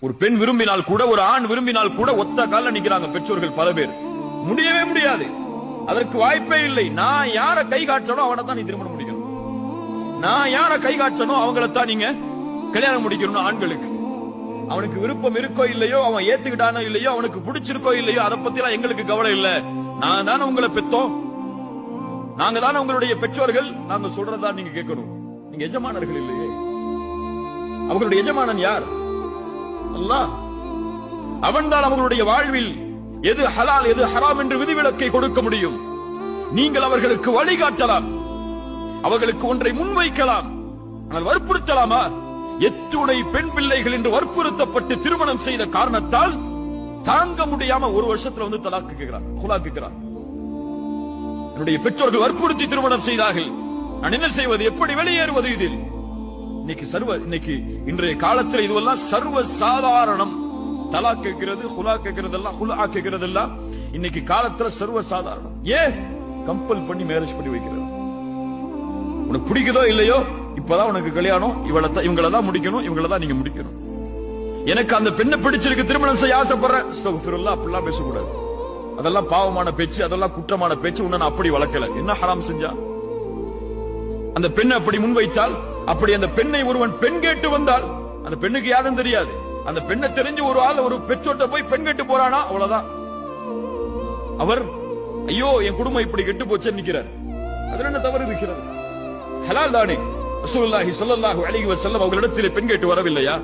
ஒரு பெண் விரும்பினால் கூட, ஒரு ஆண் விரும்பினால் கூட ஒத்த கால நிக்கிறாங்க பெற்றோர்கள் பல பேர். முடியவே முடியாது, அதற்கு வாய்ப்பே இல்லை. நான் யார கை காட்டணும் அவனை தான் நீ திருமணம் முடிக்கணும், நான் யார கை காட்டணும் அவங்களைத்தான் நீங்க கல்யாணம் முடிக்கணும். ஆண்களுக்கு அவனுக்கு விருப்பம் இருக்கோ இல்லையோ, அவன் ஏத்துக்கிட்டானோ இல்லையோ, அவனுக்கு பிடிச்சிருக்கோ இல்லையோ, அதை பத்தி எல்லாம் எங்களுக்கு கவலை இல்ல. நாங்க தானே உங்களை பெத்தோம், நாங்க தானே உங்களுடைய பெற்றோர்கள், நாங்க சொல்றதா நீங்க கேட்கணும். நீங்க எஜமானர்கள் இல்லையே. அவர்களுடைய எஜமானன் யார்? அல்லாஹ். அவன்தான் அவர்களுடைய வாழ்வில் எது ஹலால் எது ஹராம் என்று விதிவிலக்கை கொடுக்க முடியும். நீங்கள் அவர்களுக்கு வழிகாட்டலாம், அவர்களுக்கு ஒன்றை முன்வைக்கலாம், ஆனால் வற்புறுத்தலாமா? எத்துணை பெண் பிள்ளைகள் என்று வற்புறுத்தப்பட்டு திருமணம் செய்த காரணத்தால் தாங்க முடியாம ஒரு வருஷத்துல வந்து தலாக்கு கேட்கிறான், குலா கேட்கிறான். என்னுடைய பெற்றோர்கள் வற்புறுத்தி திருமணம் செய்தார்கள், நான் என்ன செய்வது, எப்படி வெளியேறுவது? இதில் இன்னைக்கு இன்றைய காலத்தில் இதுவெல்லாம் சர்வ சாதாரணம். தலா கேட்கிறது, குலா கேட்கிறது எல்லாம், குலா கேட்கிறது எல்லாம் இன்னைக்கு காலத்துல சர்வ சாதாரணம். ஏன் கம்பல் பண்ணி மேரேஜ் பண்ணி வைக்கிறது? உனக்கு பிடிக்குதோ இல்லையோ, இப்பதான் உனக்கு கல்யாணம், இவங்களதான் முடிக்கணும், இவங்களதான் நீங்க முடிக்கணும். எனக்கு அந்த பெண்ணை பிடிச்சிருக்கு, திருமணம் செய்ய ஆசைப்படுறேன், அப்படிலாம் பேசக்கூடாது. அதெல்லாம் பாவமான பேச்சு, அதெல்லாம் குற்றமான பேச்சு. உன்ன அப்படி வளர்க்கல, என்ன ஹராம் செஞ்சா? அந்த பெண்ணை அப்படி முன்வைத்தால், அப்படி அந்த பெண்ணை ஒருவன் பெண் கேட்டு வந்தால், அந்த பெண்ணுக்கு யாரும் தெரியாது, அந்த பெண்ணை தெரிஞ்சு ஒரு ஆள் ஒரு பெற்றோட்ட போய் பெண் கேட்டு போறானா, அவ்வளவுதான். அவர் ஐயோ என் குடும்பம் இப்படி கெட்டு போச்சு நிக்கிறார். அதுல என்ன தவறு இருக்கிறது? ஹலால் தானே. ரசூலுல்லாஹி ஸல்லல்லாஹு அலைஹி வஸல்லம் அவர்களிடத்தில் பெண் கேட்டு வரவில்லையா?